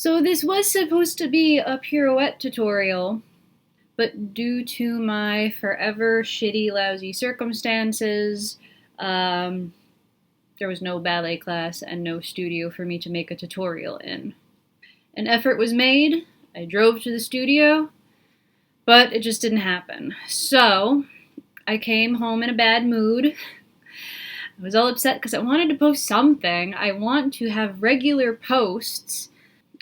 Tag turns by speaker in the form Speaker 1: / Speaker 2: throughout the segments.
Speaker 1: So this was supposed to be a pirouette tutorial, but due to my forever shitty, lousy circumstances, there was no ballet class and no studio for me to make a tutorial in. An effort was made, I drove to the studio, but it just didn't happen. So, I came home in a bad mood. I was all upset because I wanted to post something. I want to have regular posts.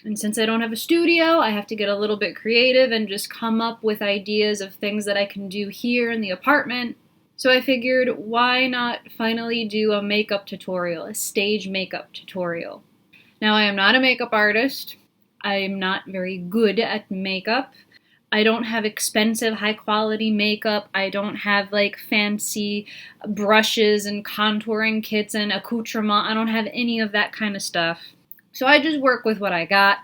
Speaker 1: And since I don't have a studio, I have to get a little bit creative and just come up with ideas of things that I can do here in the apartment. So I figured, why not finally do a makeup tutorial, a stage makeup tutorial. Now, I am not a makeup artist. I am not very good at makeup. I don't have expensive, high-quality makeup. I don't have, like, fancy brushes and contouring kits and accoutrement. I don't have any of that kind of stuff. So I just work with what I got.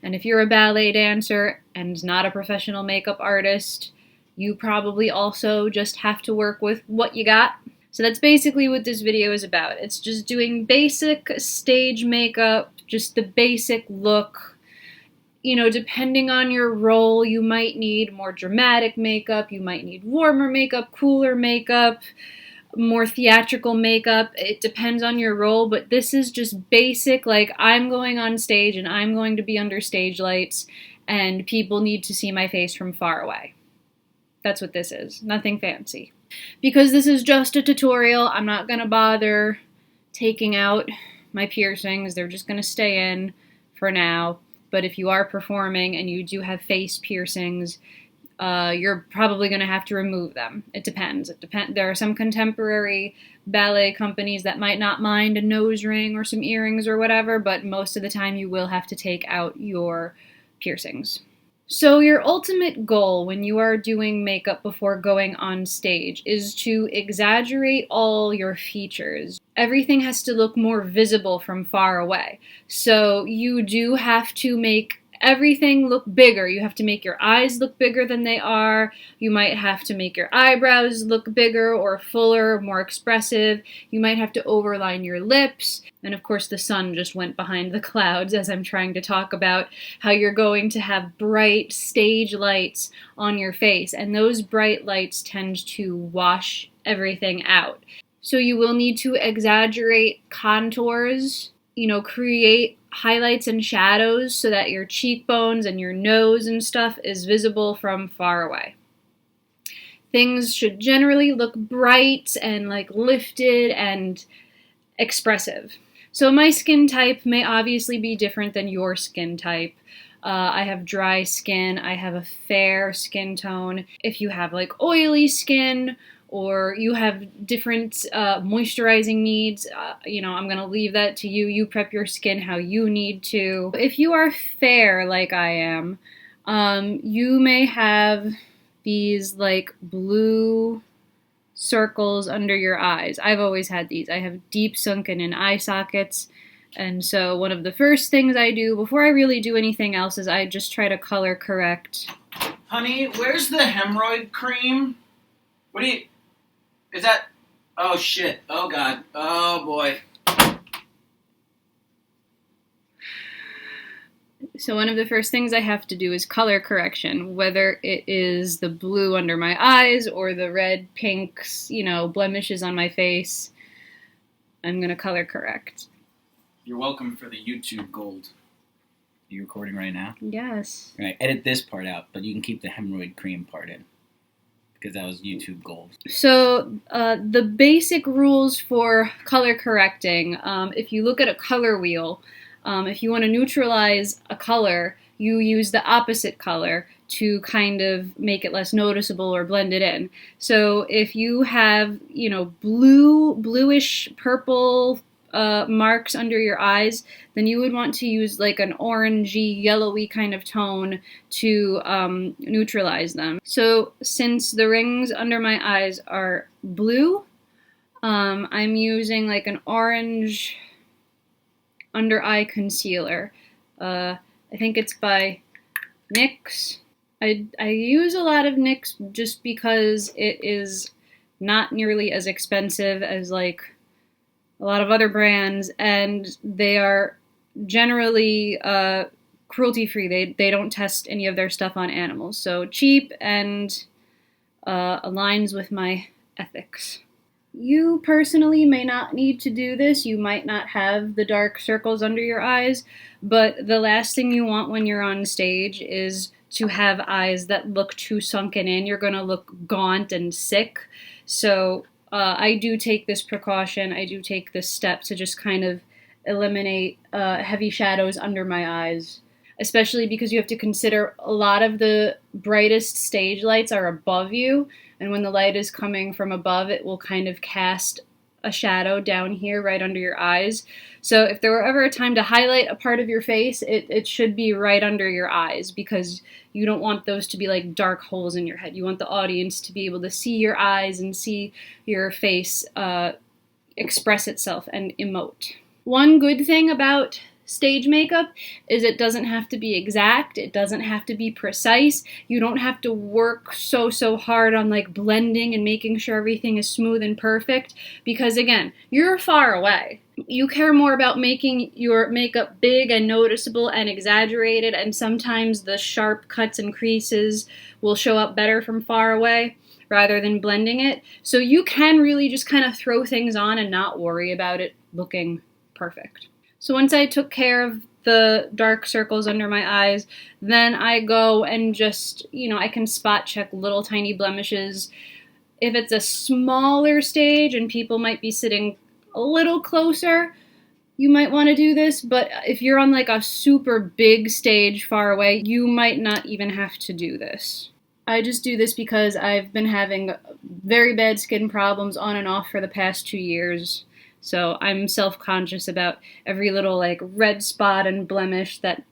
Speaker 1: And if you're a ballet dancer and not a professional makeup artist, you probably also just have to work with what you got. So that's basically what this video is about. It's just doing basic stage makeup, just the basic look. You know, depending on your role, you might need more dramatic makeup, you might need warmer makeup, cooler makeup, more theatrical makeup. It depends on your role, but this is just basic, like, I'm going on stage and I'm going to be under stage lights and people need to see my face from far away. That's what this is. Nothing fancy. Because this is just a tutorial, I'm not going to bother taking out my piercings. They're just going to stay in for now. But if you are performing and you do have face piercings, you're probably going to have to remove them. It depends. There are some contemporary ballet companies that might not mind a nose ring or some earrings or whatever, but most of the time you will have to take out your piercings. So your ultimate goal when you are doing makeup before going on stage is to exaggerate all your features. Everything has to look more visible from far away. So you do have to make everything look bigger. You have to make your eyes look bigger than they are. You might have to make your eyebrows look bigger or fuller, more expressive. You might have to overline your lips. And of course the sun just went behind the clouds as I'm trying to talk about how you're going to have bright stage lights on your face. And those bright lights tend to wash everything out. So you will need to exaggerate contours, create highlights and shadows so that your cheekbones and your nose and stuff is visible from far away. Things should generally look bright and like lifted and expressive. So my skin type may obviously be different than your skin type. I have dry skin, I have a fair skin tone. If you have like oily skin or you have different moisturizing needs, I'm going to leave that to you. You prep your skin how you need to. If you are fair like I am, you may have these like blue circles under your eyes. I've always had these. I have deep sunken in eye sockets. And so one of the first things I do before I really do anything else is I just try to color correct.
Speaker 2: Honey, where's the hemorrhoid cream? Is that... Oh, shit. Oh, God. Oh, boy.
Speaker 1: So one of the first things I have to do is color correction, whether it is the blue under my eyes or the red, pinks, blemishes on my face. I'm going to color correct.
Speaker 2: You're welcome for the YouTube gold. Are you recording right now?
Speaker 1: Yes.
Speaker 2: All right, edit this part out, but you can keep the hemorrhoid cream part in, because that was YouTube gold.
Speaker 1: So the basic rules for color correcting, if you look at a color wheel, if you want to neutralize a color, you use the opposite color to kind of make it less noticeable or blend it in. So if you have, bluish purple marks under your eyes, then you would want to use like an orangey, yellowy kind of tone to neutralize them. So since the rings under my eyes are blue, I'm using like an orange under eye concealer. I think it's by NYX. I use a lot of NYX just because it is not nearly as expensive as like a lot of other brands, and they are generally cruelty-free. They don't test any of their stuff on animals. So cheap and aligns with my ethics. You personally may not need to do this. You might not have the dark circles under your eyes, but the last thing you want when you're on stage is to have eyes that look too sunken in. You're going to look gaunt and sick. So I do take this precaution. I do take this step to just kind of eliminate heavy shadows under my eyes, especially because you have to consider a lot of the brightest stage lights are above you, and when the light is coming from above, it will kind of cast a shadow down here right under your eyes. So if there were ever a time to highlight a part of your face, it should be right under your eyes, because you don't want those to be like dark holes in your head. You want the audience to be able to see your eyes and see your face express itself and emote. One good thing about stage makeup is it doesn't have to be exact. It doesn't have to be precise. You don't have to work so hard on like blending and making sure everything is smooth and perfect, because again, you're far away. You care more about making your makeup big and noticeable and exaggerated, and sometimes the sharp cuts and creases will show up better from far away rather than blending it. So you can really just kind of throw things on and not worry about it looking perfect. So once I took care of the dark circles under my eyes, then I go and just, I can spot check little tiny blemishes. If it's a smaller stage and people might be sitting a little closer, you might want to do this, but if you're on like a super big stage far away, you might not even have to do this. I just do this because I've been having very bad skin problems on and off for the past 2 years. So I'm self-conscious about every little like red spot and blemish that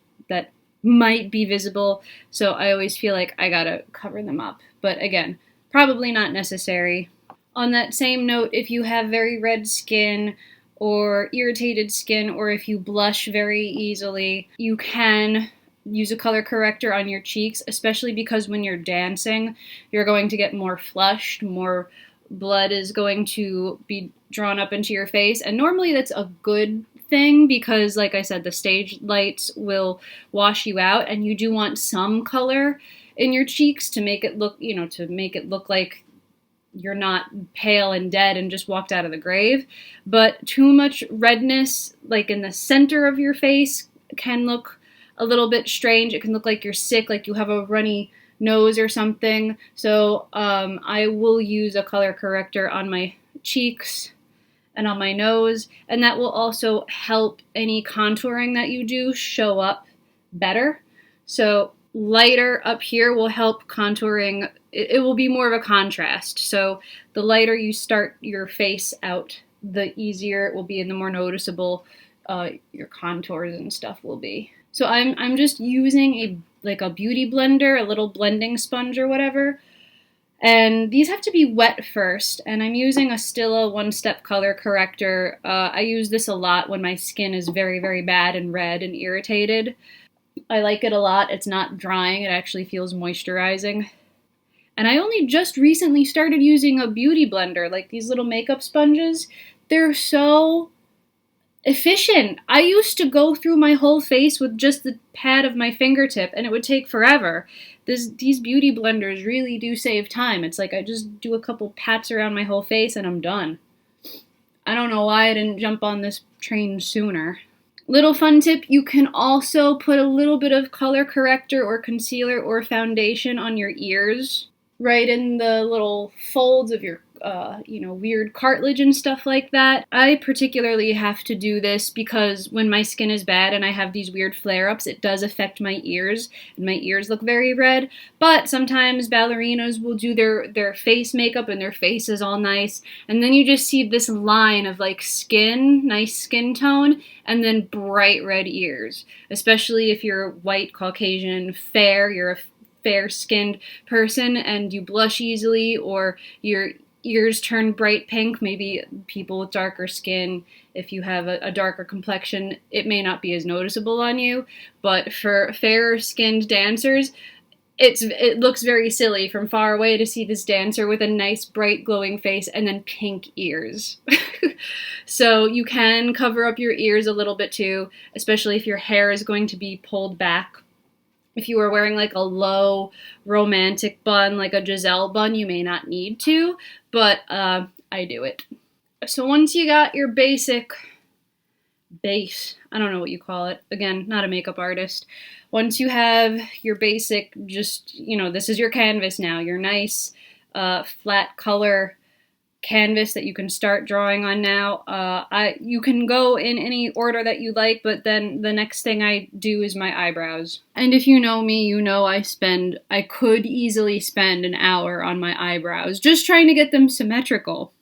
Speaker 1: might be visible. So I always feel like I gotta cover them up. But again, probably not necessary. On that same note, if you have very red skin or irritated skin, or if you blush very easily, you can use a color corrector on your cheeks, especially because when you're dancing, you're going to get more flushed, more blood is going to be drawn up into your face, and normally that's a good thing because, like I said, the stage lights will wash you out, and you do want some color in your cheeks to make it look, to make it look like you're not pale and dead and just walked out of the grave. But too much redness, like in the center of your face, can look a little bit strange. It can look like you're sick, like you have a runny nose or something. So I will use a color corrector on my cheeks and on my nose, and that will also help any contouring that you do show up better. So lighter up here will help contouring. It will be more of a contrast. So the lighter you start your face out, the easier it will be and the more noticeable your contours and stuff will be. So I'm just using a beauty blender, a little blending sponge or whatever. And these have to be wet first, and I'm using a Stila one-step color corrector. I use this a lot when my skin is very, very bad and red and irritated. I like it a lot. It's not drying. It actually feels moisturizing. And I only just recently started using a beauty blender, like these little makeup sponges. They're so efficient. I used to go through my whole face with just the pad of my fingertip, and it would take forever. These beauty blenders really do save time. It's like I just do a couple pats around my whole face and I'm done. I don't know why I didn't jump on this train sooner. Little fun tip, you can also put a little bit of color corrector or concealer or foundation on your ears, right in the little folds of your weird cartilage and stuff like that. I particularly have to do this because when my skin is bad and I have these weird flare-ups, it does affect my ears, and my ears look very red. But sometimes ballerinas will do their face makeup and their face is all nice, and then you just see this line of like skin, nice skin tone, and then bright red ears. Especially if you're white, Caucasian, fair, you're a fair-skinned person and you blush easily, or your ears turn bright pink. Maybe people with darker skin, if you have a darker complexion, it may not be as noticeable on you, but for fairer skinned dancers, it looks very silly from far away to see this dancer with a nice bright glowing face and then pink ears. So you can cover up your ears a little bit too, especially if your hair is going to be pulled back. If you are wearing like a low romantic bun, like a Giselle bun, you may not need to, but I do it. So once you got your basic base, I don't know what you call it. Again, not a makeup artist. Once you have your basic, just, this is your canvas now, your nice flat color canvas that you can start drawing on now. You can go in any order that you like, but then the next thing I do is my eyebrows. And if you know me, you know I could easily spend an hour on my eyebrows, just trying to get them symmetrical.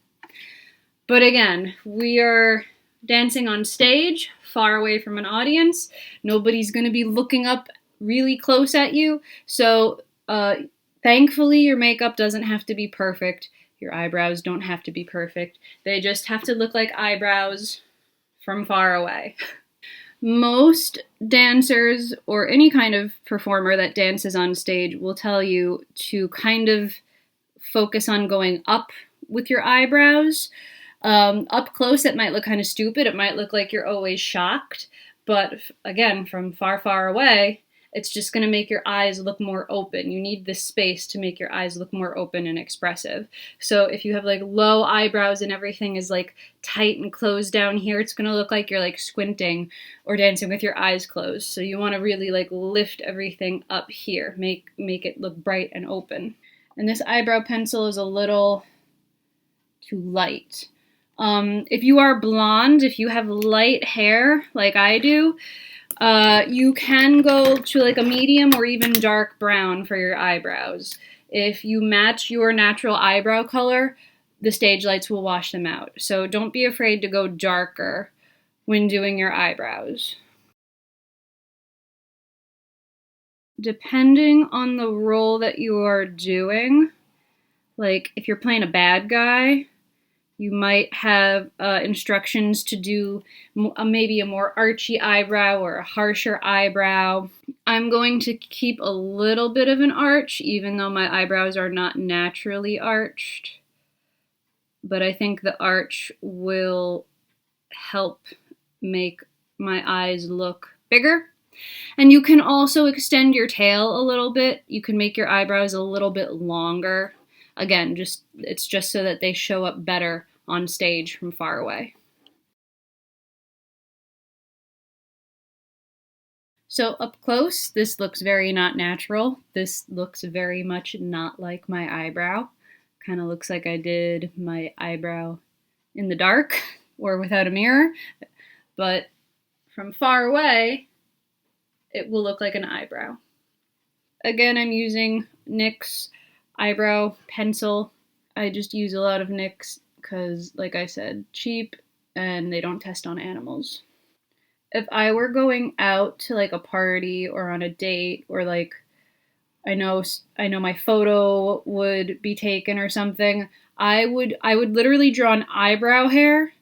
Speaker 1: But again, we are dancing on stage, far away from an audience. Nobody's going to be looking up really close at you. So thankfully, your makeup doesn't have to be perfect. Your eyebrows don't have to be perfect. They just have to look like eyebrows from far away. Most dancers or any kind of performer that dances on stage will tell you to kind of focus on going up with your eyebrows. Up close, it might look kind of stupid. It might look like you're always shocked. But again, from far, far away, it's just going to make your eyes look more open. You need this space to make your eyes look more open and expressive. So if you have like low eyebrows and everything is like tight and closed down here, it's going to look like you're like squinting or dancing with your eyes closed. So you want to really like lift everything up here, make it look bright and open. And this eyebrow pencil is a little too light. If you are blonde, if you have light hair like I do, you can go to like a medium or even dark brown for your eyebrows. If you match your natural eyebrow color, the stage lights will wash them out. So don't be afraid to go darker when doing your eyebrows. Depending on the role that you are doing, like if you're playing a bad guy, you might have instructions to do maybe a more archy eyebrow or a harsher eyebrow. I'm going to keep a little bit of an arch, even though my eyebrows are not naturally arched. But I think the arch will help make my eyes look bigger. And you can also extend your tail a little bit. You can make your eyebrows a little bit longer. Again, it's just so that they show up better on stage from far away. So up close, this looks very not natural. This looks very much not like my eyebrow. Kind of looks like I did my eyebrow in the dark or without a mirror. But from far away, it will look like an eyebrow. Again, I'm using NYX eyebrow pencil. I just use a lot of NYX because, like I said, cheap and they don't test on animals. If I were going out to like a party or on a date or like I know my photo would be taken or something, I would literally draw an eyebrow hair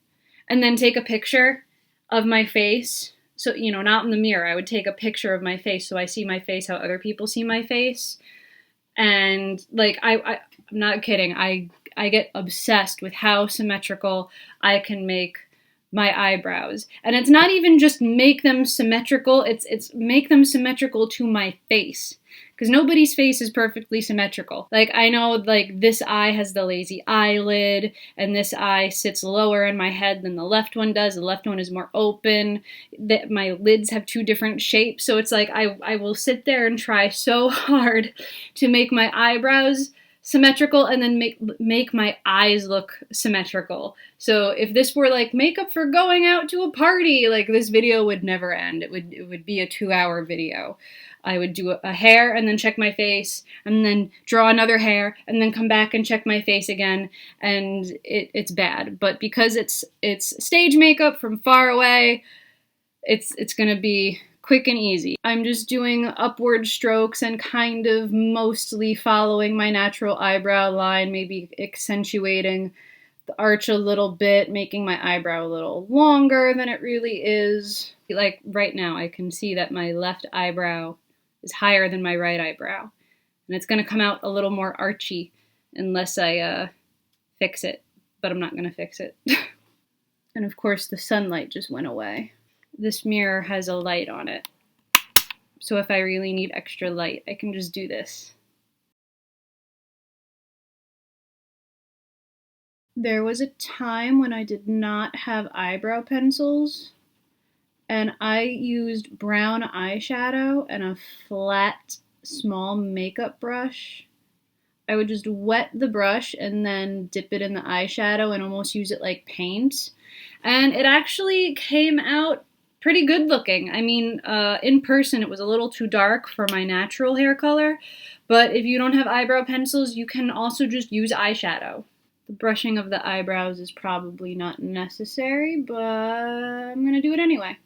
Speaker 1: and then take a picture of my face. So, not in the mirror. I would take a picture of my face so I see my face how other people see my face. And like I'm not kidding. I get obsessed with how symmetrical I can make my eyebrows. And it's not even just make them symmetrical, it's make them symmetrical to my face. Because nobody's face is perfectly symmetrical. Like, I know, like, this eye has the lazy eyelid, and this eye sits lower in my head than the left one does. The left one is more open. My lids have two different shapes. So it's like, I will sit there and try so hard to make my eyebrows symmetrical and then make my eyes look symmetrical. So if this were like makeup for going out to a party, like this video would never end. It would be a 2-hour video. I would do a hair and then check my face and then draw another hair and then come back and check my face again, and it's bad. But because it's stage makeup from far away, it's gonna be quick and easy. I'm just doing upward strokes and kind of mostly following my natural eyebrow line, maybe accentuating the arch a little bit, making my eyebrow a little longer than it really is. Like right now, I can see that my left eyebrow is higher than my right eyebrow. And it's going to come out a little more archy unless I fix it, but I'm not going to fix it. And of course the sunlight just went away. This mirror has a light on it, so if I really need extra light, I can just do this. There was a time when I did not have eyebrow pencils, and I used brown eyeshadow and a flat, small makeup brush. I would just wet the brush and then dip it in the eyeshadow and almost use it like paint. And it actually came out pretty good looking. I mean, in person it was a little too dark for my natural hair color, but if you don't have eyebrow pencils, you can also just use eyeshadow. The brushing of the eyebrows is probably not necessary, but I'm gonna do it anyway.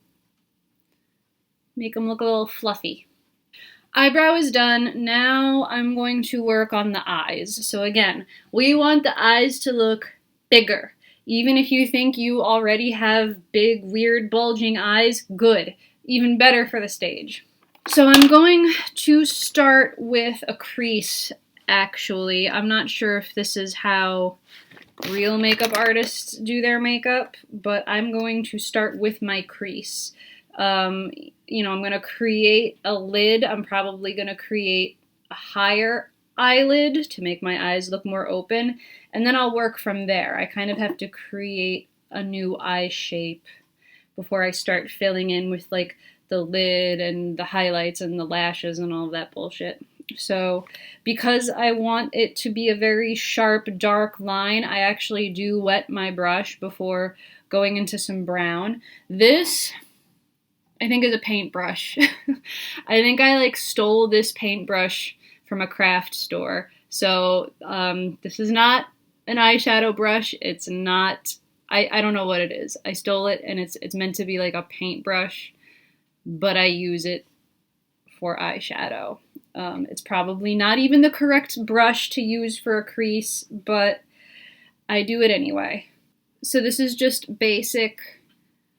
Speaker 1: Make them look a little fluffy. Eyebrow is done. Now I'm going to work on the eyes. So again, we want the eyes to look bigger. Even if you think you already have big, weird, bulging eyes, good. Even better for the stage. So I'm going to start with a crease, actually. I'm not sure if this is how real makeup artists do their makeup, but I'm going to start with my crease. You know, I'm going to create a lid. I'm probably going to create a higher eyelid to make my eyes look more open, and then I'll work from there. I kind of have to create a new eye shape before I start filling in with like the lid and the highlights and the lashes and all of that bullshit. So because I want it to be a very sharp, dark line, I actually do wet my brush before going into some brown. This, I think, is a paintbrush. I think I like stole this paintbrush from a craft store. So this is not an eyeshadow brush. It's not, I don't know what it is. I stole it and it's meant to be like a paintbrush, but I use it for eyeshadow. It's probably not even the correct brush to use for a crease, but I do it anyway. So this is just basic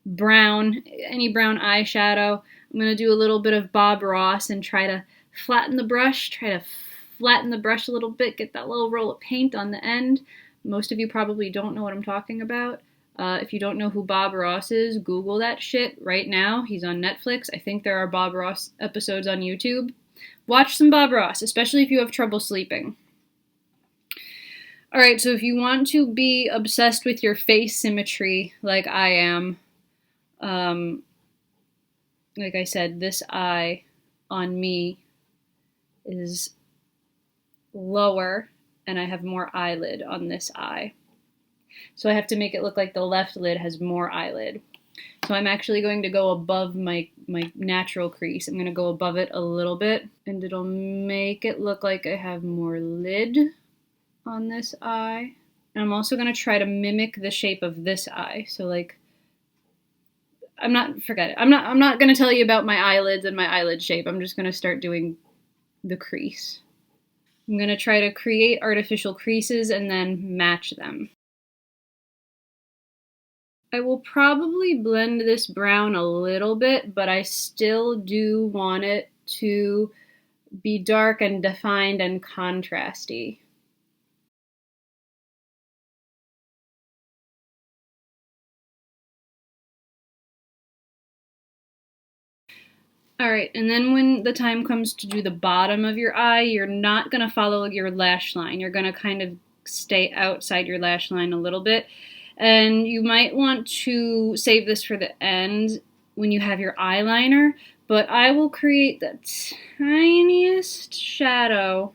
Speaker 1: brown, any brown eyeshadow. I'm going to do a little bit of Bob Ross and try to flatten the brush, a little bit, get that little roll of paint on the end. Most of you probably don't know what I'm talking about. If you don't know who Bob Ross is, Google that shit right now. He's on Netflix. I think there are Bob Ross episodes on YouTube. Watch some Bob Ross, especially if you have trouble sleeping. Alright, so if you want to be obsessed with your face symmetry like I am, like I said, this eye on me is lower and I have more eyelid on this eye. So I have to make it look like the left lid has more eyelid. So I'm actually going to go above my natural crease. I'm going to go above it a little bit, and it'll make it look like I have more lid on this eye. And I'm also going to try to mimic the shape of this eye. So like, forget it. I'm not going to tell you about my eyelids and my eyelid shape. I'm just going to start doing the crease. I'm going to try to create artificial creases and then match them. I will probably blend this brown a little bit, but I still do want it to be dark and defined and contrasty. Alright, and then when the time comes to do the bottom of your eye, you're not going to follow your lash line. You're going to kind of stay outside your lash line a little bit. And you might want to save this for the end when you have your eyeliner, but I will create the tiniest shadow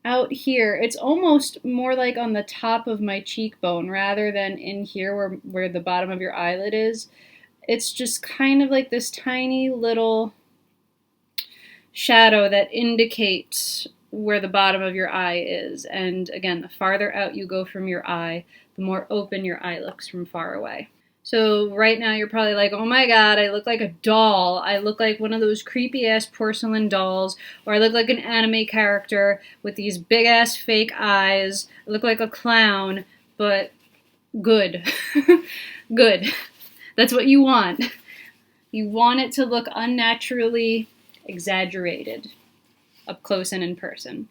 Speaker 1: out here. It's almost more like on the top of my cheekbone rather than in here where the bottom of your eyelid is. It's just kind of like this tiny little shadow that indicates where the bottom of your eye is. And again, the farther out you go from your eye, the more open your eye looks from far away. So right now you're probably like, oh my god, I look like a doll. I look like one of those creepy ass porcelain dolls, or I look like an anime character with these big ass fake eyes. I look like a clown, but good. Good. That's what you want. You want it to look unnaturally exaggerated. up close and in person.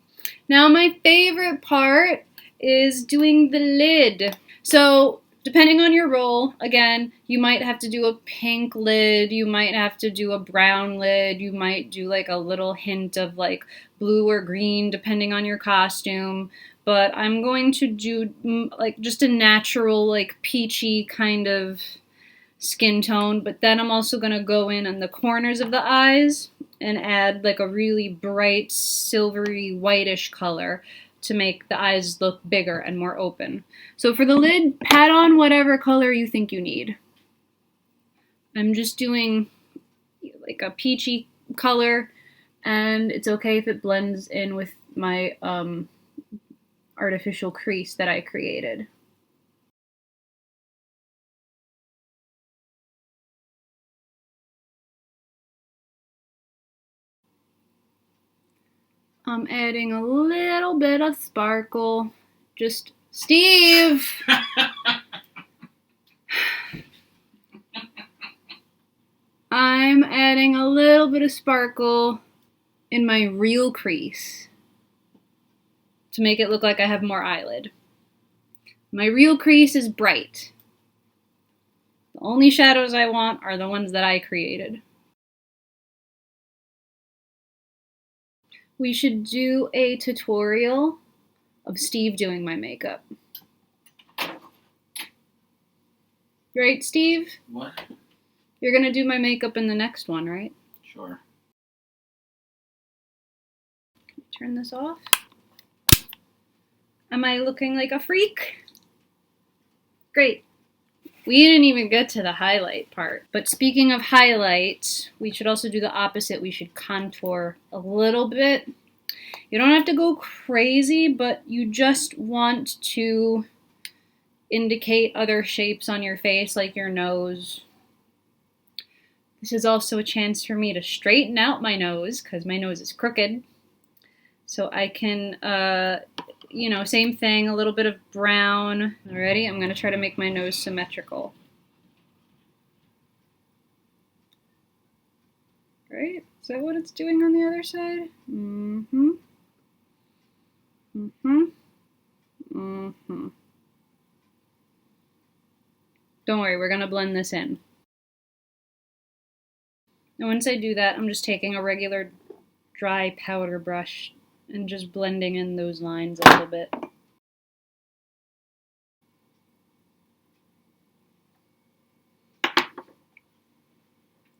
Speaker 1: Now my favorite part is doing the lid. So depending on your role, again, you might have to do a pink lid, you might have to do a brown lid, you might do like a little hint of like blue or green depending on your costume. But I'm going to do like just a natural like peachy kind of skin tone, but then I'm also going to go in on the corners of the eyes and add like a really bright silvery whitish color to make the eyes look bigger and more open. So for the lid, pat on whatever color you think you need. I'm just doing like a peachy color, and it's okay if it blends in with my artificial crease that I created. I'm adding a little bit of sparkle. Just, Steve! I'm adding a little bit of sparkle in my real crease to make it look like I have more eyelid. My real crease is bright. The only shadows I want are the ones that I created. We should do a tutorial of Steve doing my makeup. Right, Steve?
Speaker 2: What?
Speaker 1: You're gonna do my makeup in the next one, right?
Speaker 2: Sure.
Speaker 1: Turn this off. Am I looking like a freak? Great. We didn't even get to the highlight part. But speaking of highlights, we should also do the opposite. We should contour a little bit. You don't have to go crazy, but you just want to indicate other shapes on your face, like your nose. This is also a chance for me to straighten out my nose, because my nose is crooked. So I can, same thing, a little bit of brown. Alrighty, I'm going to try to make my nose symmetrical. Right? Is that what it's doing on the other side? Mm-hmm. Mm-hmm. Mm-hmm. Don't worry, we're going to blend this in. And once I do that, I'm just taking a regular dry powder brush and just blending in those lines a little bit.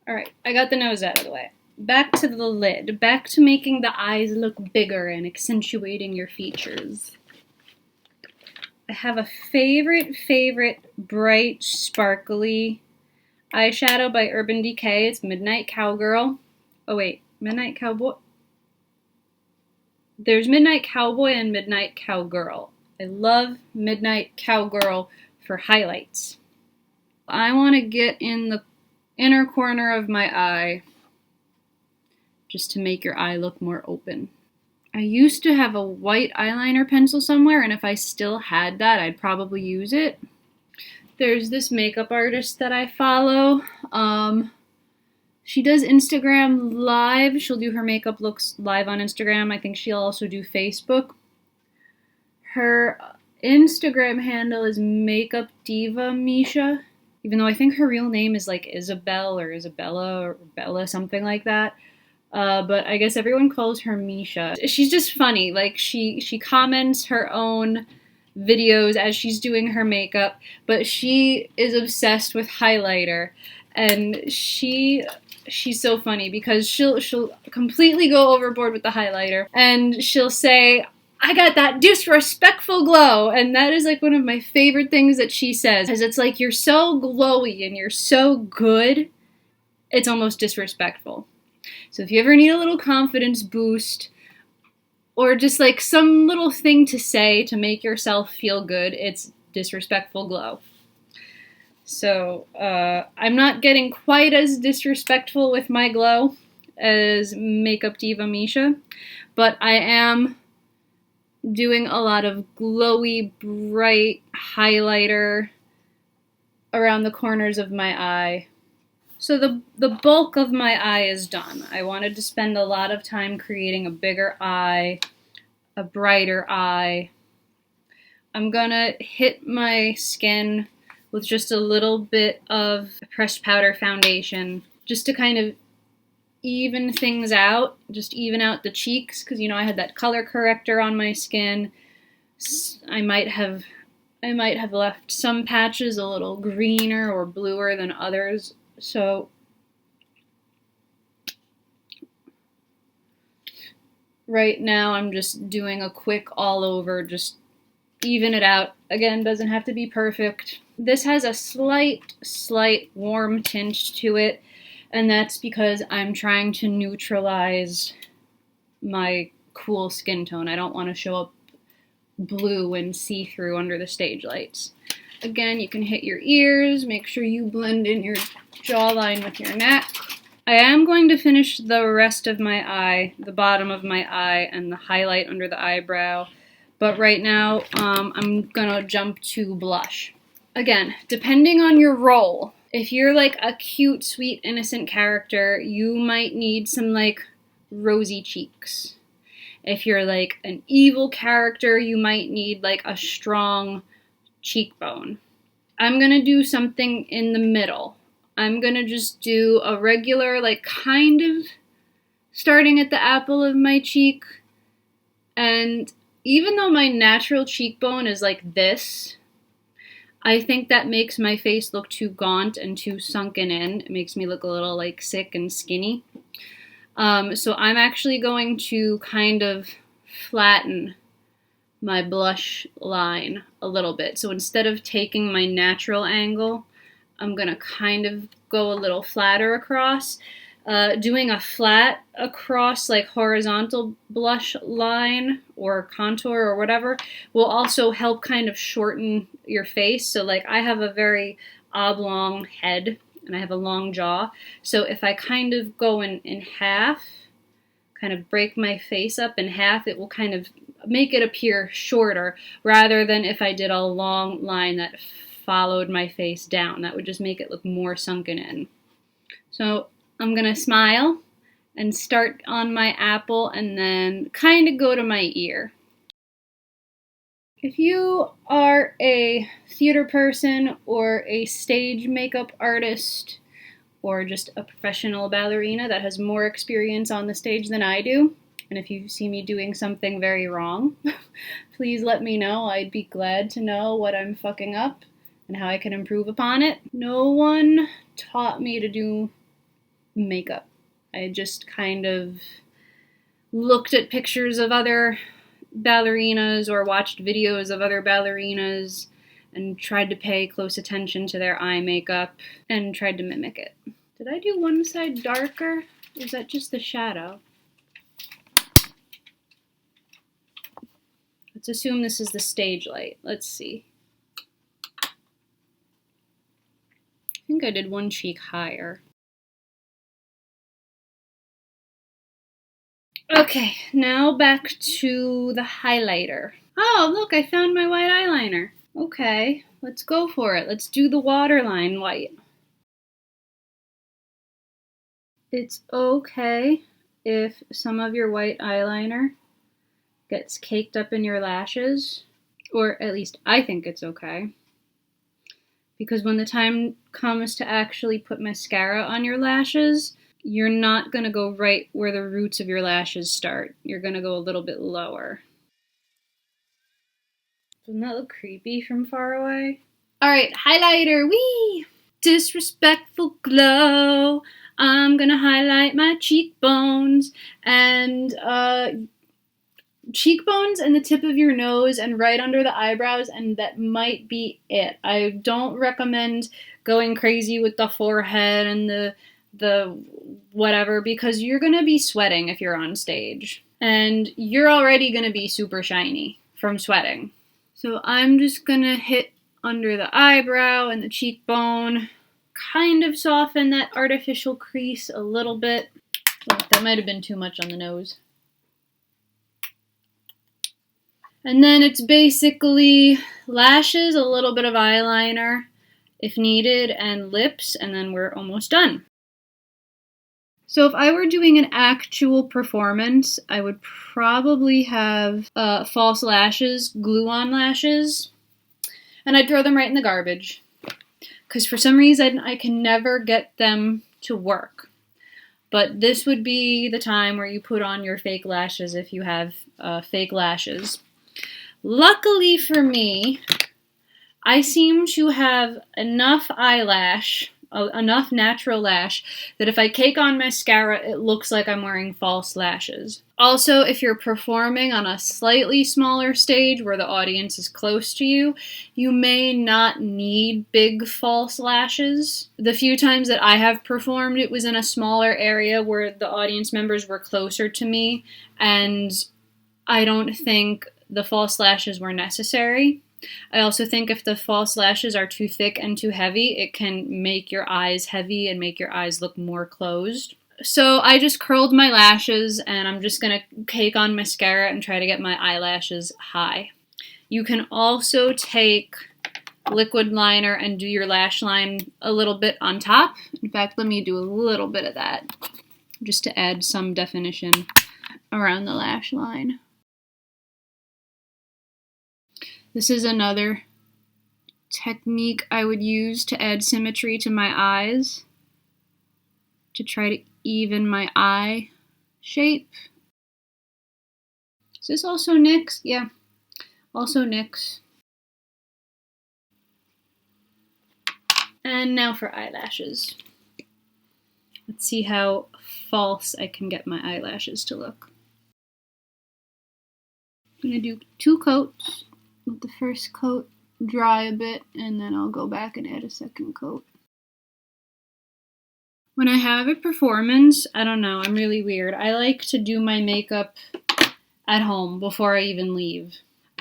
Speaker 1: Alright, I got the nose out of the way. Back to the lid. Back to making the eyes look bigger and accentuating your features. I have a favorite bright, sparkly eyeshadow by Urban Decay. It's Midnight Cowgirl. Oh wait, Midnight Cowboy? There's Midnight Cowboy and Midnight Cowgirl. I love Midnight Cowgirl for highlights. I want to get in the inner corner of my eye just to make your eye look more open. I used to have a white eyeliner pencil somewhere, and if I still had that, I'd probably use it. There's this makeup artist that I follow. She does Instagram live. She'll do her makeup looks live on Instagram. I think she'll also do Facebook. Her Instagram handle is Makeup Diva Misha, even though I think her real name is like Isabel or Isabella or Bella, something like that. But I guess everyone calls her Misha. She's just funny. Like she comments her own videos as she's doing her makeup, but she is obsessed with highlighter, and she's so funny because she'll completely go overboard with the highlighter, and she'll say, I got that disrespectful glow, and that is like one of my favorite things that she says, because it's like, you're so glowy and you're so good, it's almost disrespectful. So if you ever need a little confidence boost, or just like some little thing to say to make yourself feel good, it's disrespectful glow. So I'm not getting quite as disrespectful with my glow as Makeup Diva Misha, but I am doing a lot of glowy, bright highlighter around the corners of my eye. So the bulk of my eye is done. I wanted to spend a lot of time creating a bigger eye, a brighter eye. I'm gonna hit my skin with just a little bit of pressed powder foundation just to kind of even things out, just even out the cheeks, because I had that color corrector on my skin. I might have left some patches a little greener or bluer than others. So right now I'm just doing a quick all over, just even it out. Again, doesn't have to be perfect. This has a slight warm tint to it, and that's because I'm trying to neutralize my cool skin tone. I don't want to show up blue and see-through under the stage lights. Again, you can hit your ears, make sure you blend in your jawline with your neck. I am going to finish the rest of my eye, the bottom of my eye, and the highlight under the eyebrow. But right now, I'm gonna jump to blush. Again, depending on your role, if you're like a cute, sweet, innocent character, you might need some like rosy cheeks. If you're like an evil character, you might need like a strong cheekbone. I'm gonna do something in the middle. I'm gonna just do a regular, like kind of starting at the apple of my cheek, and even though my natural cheekbone is like this, I think that makes my face look too gaunt and too sunken in. It makes me look a little like sick and skinny. So I'm actually going to kind of flatten my blush line a little bit. So instead of taking my natural angle, I'm going to kind of go a little flatter across. Doing a flat across like horizontal blush line or contour or whatever will also help kind of shorten your face. So like I have a very oblong head and I have a long jaw. So if I kind of go in half, kind of break my face up in half, it will kind of make it appear shorter rather than if I did a long line that followed my face down. That would just make it look more sunken in. So I'm going to smile and start on my apple and then kind of go to my ear. If you are a theater person or a stage makeup artist or just a professional ballerina that has more experience on the stage than I do, and if you see me doing something very wrong, please let me know. I'd be glad to know what I'm fucking up and how I can improve upon it. No one taught me to do makeup. I just kind of looked at pictures of other ballerinas or watched videos of other ballerinas and tried to pay close attention to their eye makeup and tried to mimic it. Did I do one side darker? Or is that just the shadow? Let's assume this is the stage light. Let's see. I think I did one cheek higher. Okay, now back to the highlighter. Oh, look, I found my white eyeliner. Okay, let's go for it. Let's do the waterline white. It's okay if some of your white eyeliner gets caked up in your lashes, or at least I think it's okay. Because when the time comes to actually put mascara on your lashes, you're not going to go right where the roots of your lashes start. You're going to go a little bit lower. Doesn't that look creepy from far away? Alright, highlighter, whee! Disrespectful glow. I'm gonna highlight my cheekbones and the tip of your nose and right under the eyebrows, and that might be it. I don't recommend going crazy with the forehead and the whatever, because you're gonna be sweating if you're on stage. And you're already gonna be super shiny from sweating. So I'm just gonna hit under the eyebrow and the cheekbone, kind of soften that artificial crease a little bit. Oh, that might have been too much on the nose. And then it's basically lashes, a little bit of eyeliner if needed, and lips, and then we're almost done. So if I were doing an actual performance, I would probably have false lashes, glue-on lashes, and I'd throw them right in the garbage. Because for some reason, I can never get them to work. But this would be the time where you put on your fake lashes if you have fake lashes. Luckily for me, I seem to have enough eyelash, enough natural lash, that if I cake on mascara, it looks like I'm wearing false lashes. Also, if you're performing on a slightly smaller stage where the audience is close to you, you may not need big false lashes. The few times that I have performed, it was in a smaller area where the audience members were closer to me, and I don't think the false lashes were necessary. I also think if the false lashes are too thick and too heavy, it can make your eyes heavy and make your eyes look more closed. So I just curled my lashes, and I'm just going to cake on mascara and try to get my eyelashes high. You can also take liquid liner and do your lash line a little bit on top. In fact, let me do a little bit of that just to add some definition around the lash line. This is another technique I would use to add symmetry to my eyes, to try to even my eye shape. Is this also NYX? Yeah, also NYX. And now for eyelashes. Let's see how false I can get my eyelashes to look. I'm going to do 2 coats. Let the first coat dry a bit, and then I'll go back and add a second coat. When I have a performance, I don't know, I'm really weird. I like to do my makeup at home before I even leave.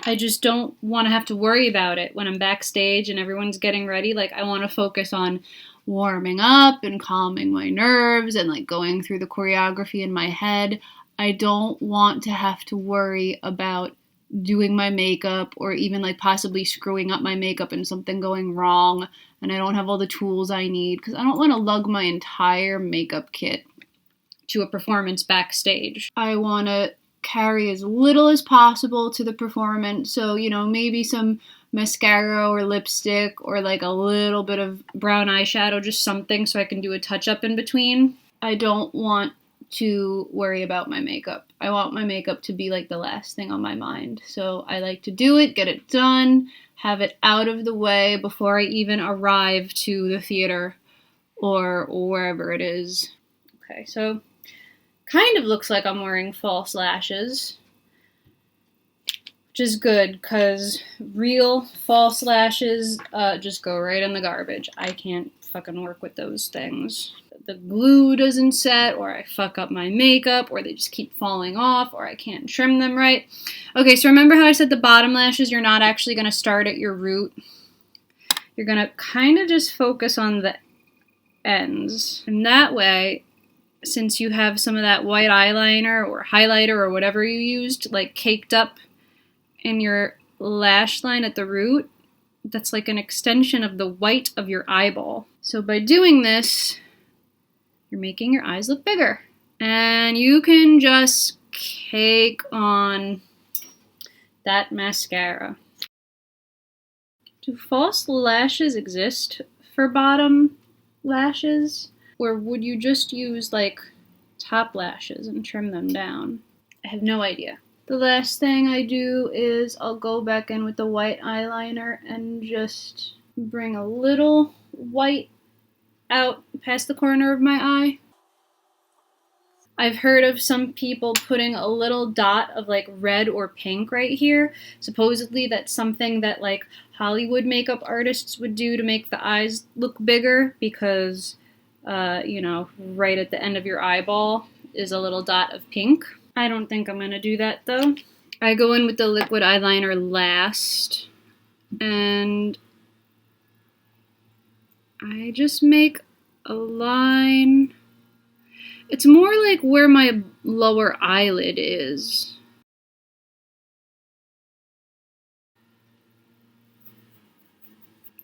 Speaker 1: I just don't want to have to worry about it when I'm backstage and everyone's getting ready. Like, I want to focus on warming up and calming my nerves and like going through the choreography in my head. I don't want to have to worry about doing my makeup or even like possibly screwing up my makeup and something going wrong and I don't have all the tools I need, because I don't want to lug my entire makeup kit to a performance backstage. I want to carry as little as possible to the performance, so maybe some mascara or lipstick or like a little bit of brown eyeshadow, just something so I can do a touch-up in between. I don't want to worry about my makeup. I want my makeup to be like the last thing on my mind. So I like to do it, get it done, have it out of the way before I even arrive to the theater or wherever it is. Okay, so kind of looks like I'm wearing false lashes, which is good because real false lashes just go right in the garbage. I can't fucking work with those things. The glue doesn't set, or I fuck up my makeup, or they just keep falling off, or I can't trim them right. Okay, so remember how I said the bottom lashes, you're not actually going to start at your root. You're going to kind of just focus on the ends. And that way, since you have some of that white eyeliner or highlighter or whatever you used, like caked up in your lash line at the root, that's like an extension of the white of your eyeball. So by doing this, you're making your eyes look bigger. And you can just cake on that mascara. Do false lashes exist for bottom lashes? Or would you just use like top lashes and trim them down? I have no idea. The last thing I do is I'll go back in with the white eyeliner and just bring a little white out past the corner of my eye. I've heard of some people putting a little dot of like red or pink right here. Supposedly that's something that like Hollywood makeup artists would do to make the eyes look bigger because, right at the end of your eyeball is a little dot of pink. I don't think I'm going to do that though. I go in with the liquid eyeliner last and I just make a line. It's more like where my lower eyelid is.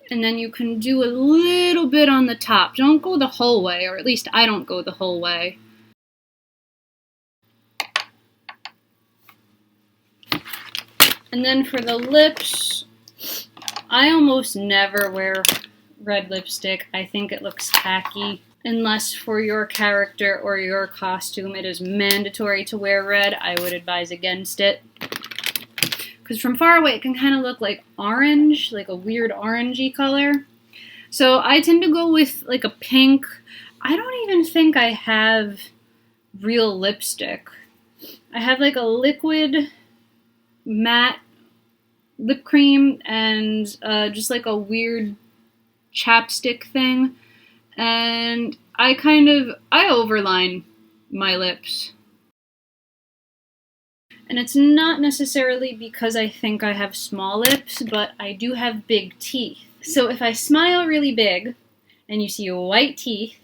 Speaker 1: And then you can do a little bit on the top. Don't go the whole way, or at least I don't go the whole way. And then for the lips, I almost never wear red lipstick. I think it looks tacky. Unless for your character or your costume it is mandatory to wear red, I would advise against it. Because from far away it can kind of look like orange, like a weird orangey color. So I tend to go with like a pink. I don't even think I have real lipstick. I have like a liquid matte lip cream and just like a weird chapstick thing. And I overline my lips. And it's not necessarily because I think I have small lips, but I do have big teeth. So if I smile really big, and you see white teeth,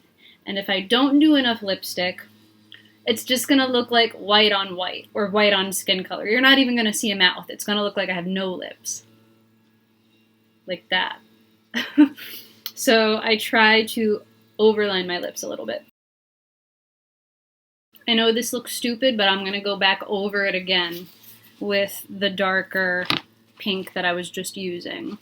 Speaker 1: and if I don't do enough lipstick, it's just gonna look like white on white, or white on skin color. You're not even gonna see a mouth. It's gonna look like I have no lips. Like that. So I try to overline my lips a little bit. I know this looks stupid, but I'm going to go back over it again with the darker pink that I was just using.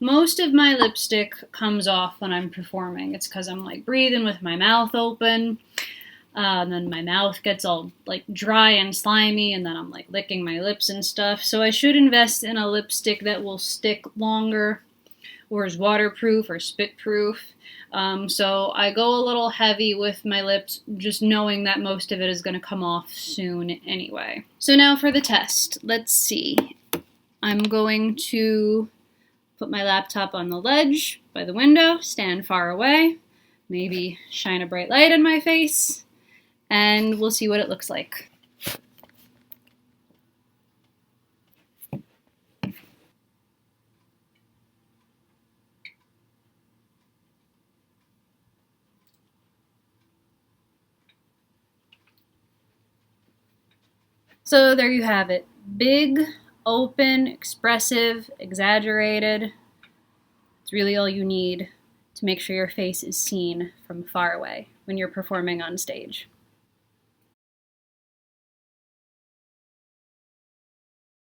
Speaker 1: Most of my lipstick comes off when I'm performing. It's because I'm like breathing with my mouth open. And then my mouth gets all like dry and slimy, and then I'm like licking my lips and stuff. So I should invest in a lipstick that will stick longer, or is waterproof or spit proof. So I go a little heavy with my lips, just knowing that most of it is going to come off soon anyway. So now for the test. Let's see. I'm going to put my laptop on the ledge by the window, stand far away, maybe shine a bright light in my face, and we'll see what it looks like. So there you have it. Big, open, expressive, exaggerated. It's really all you need to make sure your face is seen from far away when you're performing on stage.